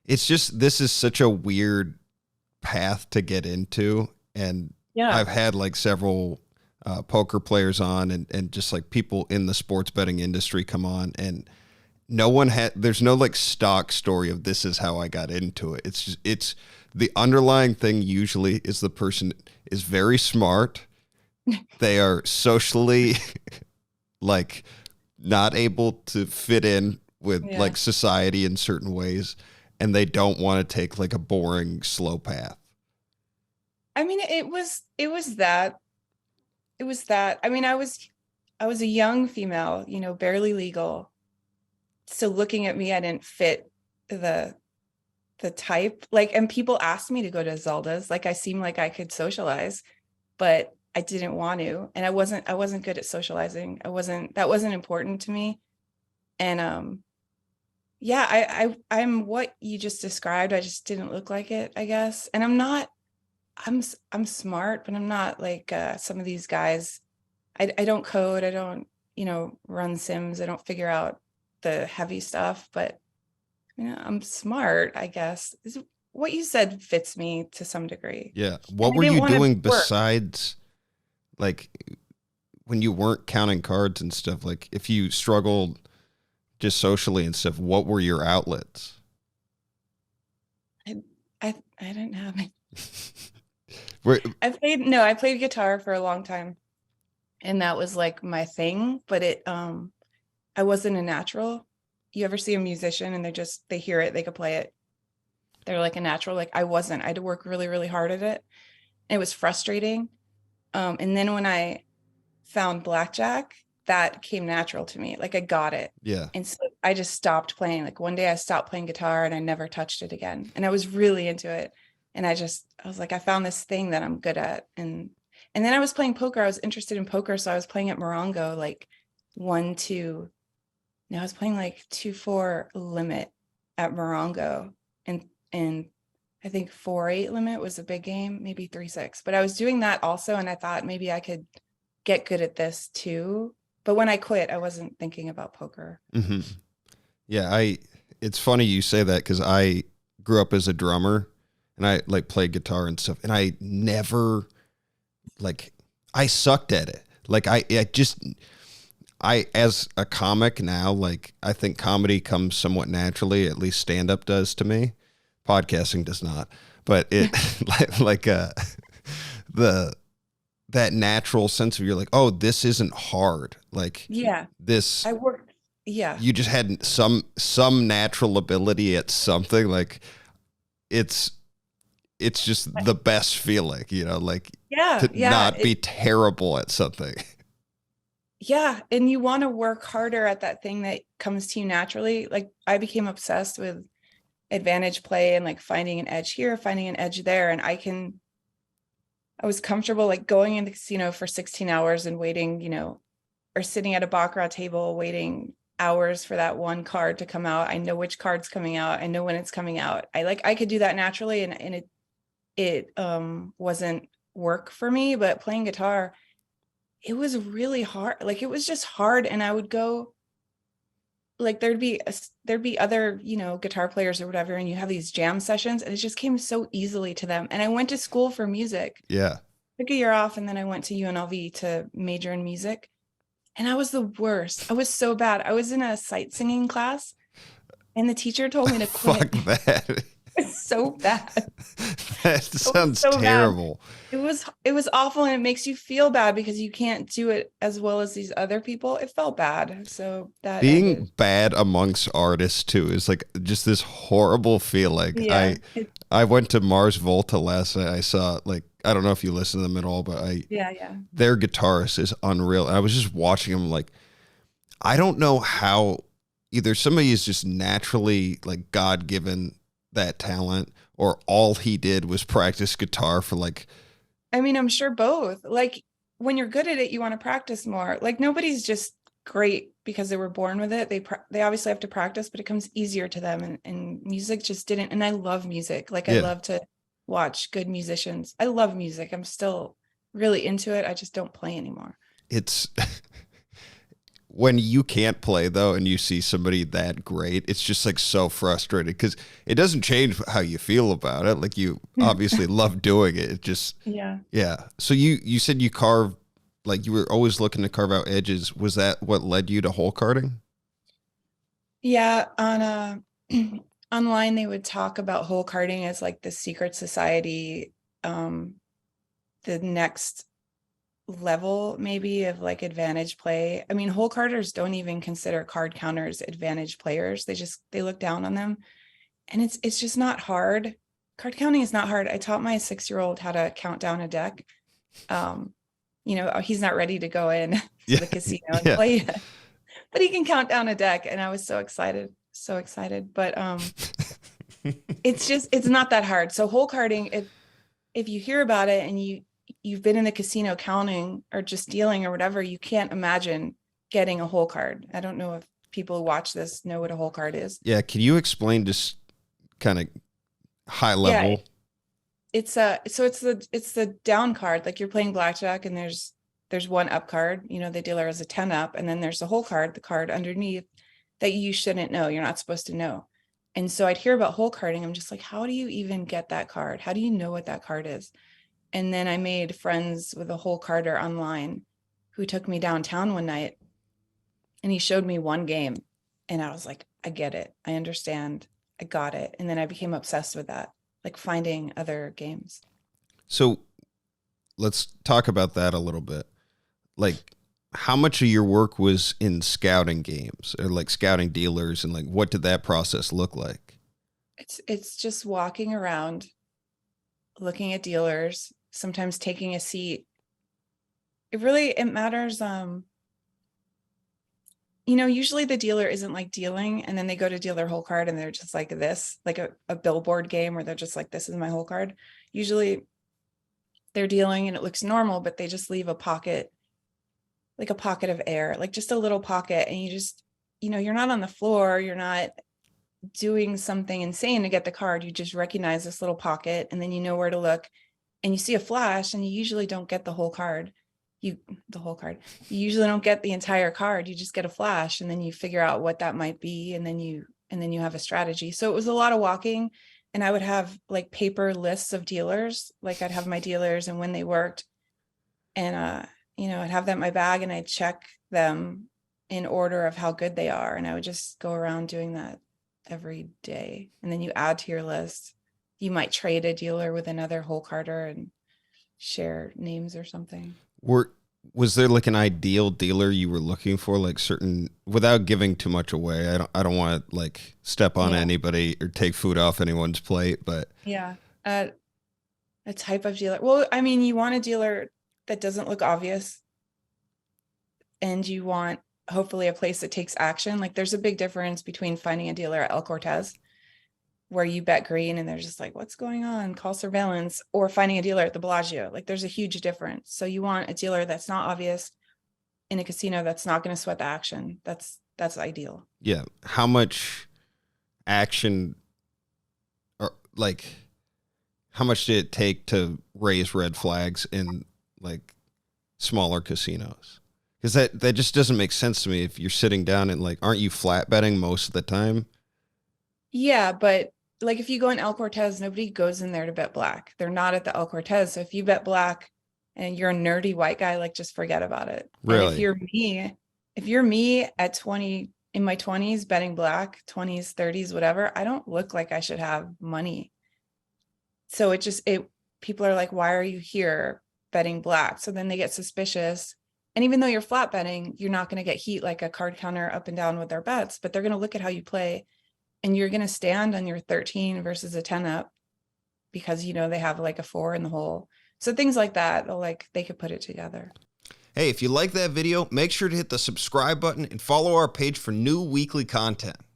It's just, this is such a weird path to get into. And Yeah. I've had like several poker players on and just like people in the sports betting industry come on, and no one had, there's no like stock story of this is how I got into it. It's just, it's the underlying thing usually is the person is very smart. They are socially like not able to fit in with Yeah. like society in certain ways, and they don't want to take like a boring slow path. I mean, it was that. It was that. I mean, I was a young female, barely legal. So looking at me, I didn't fit the the type. Like, and people asked me to go to Zelda's. Like I seemed like I could socialize, but I didn't want to. And I wasn't good at socializing. That wasn't important to me. And yeah, I'm what you just described. I just didn't look like it, I guess. And I'm smart, but I'm not like some of these guys. I don't code. I don't, run Sims. I don't figure out the heavy stuff, but I'm smart, I guess. What you said fits me to some degree. Yeah. And What I were didn't you want to doing work. besides like when you weren't counting cards and stuff? Like if you struggled just socially and stuff, what were your outlets? I I didn't have it. Where, I played guitar for a long time, and that was like my thing, but I wasn't a natural. You ever see a musician and they hear it, they could play it. They're like a natural. Like I wasn't. I had to work really, really hard at it. And it was frustrating. And then when I found blackjack, that came natural to me. Like I got it. yeah. And so I just stopped playing. Like one day I stopped playing guitar and I never touched it again. And I was really into it. And I was like, I found this thing that I'm good at. And then I was playing poker. I was interested in poker. So I was playing at Morongo, like 1-2. Now I was playing like 2-4 limit at Morongo. And I think 4-8 limit was a big game, maybe 3-6. But I was doing that also, and I thought maybe I could get good at this too. But when I quit, I wasn't thinking about poker. Hmm. Yeah. It's funny you say that because I grew up as a drummer and I like played guitar and stuff, and I never like, I sucked at it. Like as a comic now, like I think comedy comes somewhat naturally, at least stand up does to me. Podcasting does not, but it the that natural sense of you're like, oh, this isn't hard. Like Yeah, this, I worked. Yeah, you just had some natural ability at something. Like it's it's just the best feeling, like yeah, to yeah, not be terrible at something. yeah. And you want to work harder at that thing that comes to you naturally. Like I became obsessed with advantage play and like finding an edge here, finding an edge there. And I was comfortable like going in the casino for 16 hours and waiting, or sitting at a baccarat table waiting hours for that one card to come out. I know which card's coming out. I know when it's coming out. I could do that naturally, and it wasn't work for me. But playing guitar, it was really hard. Like it was just hard, and I would go like there'd be other guitar players or whatever, and you have these jam sessions, and it just came so easily to them. And I went to school for music, Yeah. took a year off, and then I went to UNLV to major in music. And I was the worst. I was so bad. I was in a sight singing class, and the teacher told me to quit. Fuck that. It's so bad. That It was sounds so bad. terrible. It was awful, and it makes you feel bad because you can't do it as well as these other people. It felt bad. So that ended. Being bad amongst artists too is like just this horrible feeling. Yeah. I went to Mars Volta last night. I saw, like, I don't know if you listen to them at all, but Yeah, yeah. their guitarist is unreal. I was just watching him, like, I don't know how either somebody is just naturally like God given that talent, or all he did was practice guitar for like, I mean, I'm sure both. Like when you're good at it, you want to practice more. Like nobody's just great because they were born with it. They obviously have to practice, but it comes easier to them. And music just didn't. And I love music. Like I yeah, love to watch good musicians. I love music. I'm still really into it. I just don't play anymore. it's when you can't play though, and you see somebody that great, it's just like so frustrating because it doesn't change how you feel about it. Like you obviously love doing it. It just, Yeah. yeah. So you said you carve, like you were always looking to carve out edges. Was that what led you to hole carding? Yeah, on online they would talk about hole carding as like the secret society, um, the next level maybe of like advantage play. I mean, hole carders don't even consider card counters advantage players. They look down on them. And it's just not hard. Card counting is not hard. I taught my 6-year-old how to count down a deck. Um, he's not ready to go in to Yeah. the casino and Yeah. play yet, but he can count down a deck. And I was so excited, so excited. But it's not that hard. So hole carding, if you hear about it and you've been in the casino counting or just dealing or whatever, you can't imagine getting a hole card. I don't know if people who watch this know what a hole card is. Yeah. Can you explain just kind of high Yeah, level? it's the down card, like you're playing blackjack and there's one up card, the dealer has a 10 up, and then there's the hole card, the card underneath that you shouldn't know, you're not supposed to know. And so I'd hear about hole carding. I'm just like, how do you even get that card? How do you know what that card is? And then I made friends with a hole carder online who took me downtown one night and he showed me one game. And I was like, I get it. I understand. I got it. And then I became obsessed with that, like finding other games. So let's talk about that a little bit. Like, how much of your work was in scouting games or like scouting dealers, and like what did that process look like? It's just walking around, looking at dealers, sometimes taking a seat. It matters. Usually the dealer isn't like dealing and then they go to deal their whole card and they're just like this, like a billboard game where they're just like, this is my whole card. Usually they're dealing and it looks normal, but they just leave a pocket, like a pocket of air, like just a little pocket. And you just, you're not on the floor. You're not doing something insane to get the card. You just recognize this little pocket and then you know where to look and you see a flash and you usually don't get the whole card. You usually don't get the entire card. You just get a flash and then you figure out what that might be. And then you have a strategy. So it was a lot of walking, and I would have like paper lists of dealers. Like I'd have my dealers and when they worked, and, I'd have that in my bag and I'd check them in order of how good they are. And I would just go around doing that every day. And then you add to your list. You might trade a dealer with another hole carder and share names or something. Was there like an ideal dealer you were looking for, like certain, without giving too much away? I don't want to like step on anybody or take food off anyone's plate, but yeah, a type of dealer. Well, I mean, you want a dealer that doesn't look obvious, and you want hopefully a place that takes action. Like there's a big difference between finding a dealer at El Cortez where you bet green and they're just like, what's going on? Call surveillance, or finding a dealer at the Bellagio. Like there's a huge difference. So you want a dealer that's not obvious in a casino that's not going to sweat the action. That's ideal. Yeah. How much action, or like how much did it take to raise red flags in like smaller casinos? Because that just doesn't make sense to me. If you're sitting down and like, aren't you flat betting most of the time? Yeah, but like if you go in El Cortez, nobody goes in there to bet black. They're not at the El Cortez. So if you bet black and you're a nerdy white guy, like just forget about it. Really? And if you're me at 20, in my 20s, betting black, 20s, 30s, whatever, I don't look like I should have money. So people are like, why are you here betting black? So then they get suspicious. And even though you're flat betting, you're not going to get heat like a card counter up and down with their bets, but they're going to look at how you play. And you're going to stand on your 13 versus a 10 up because, they have like a 4 in the hole. So things like that, they could put it together. Hey, if you like that video, make sure to hit the subscribe button and follow our page for new weekly content.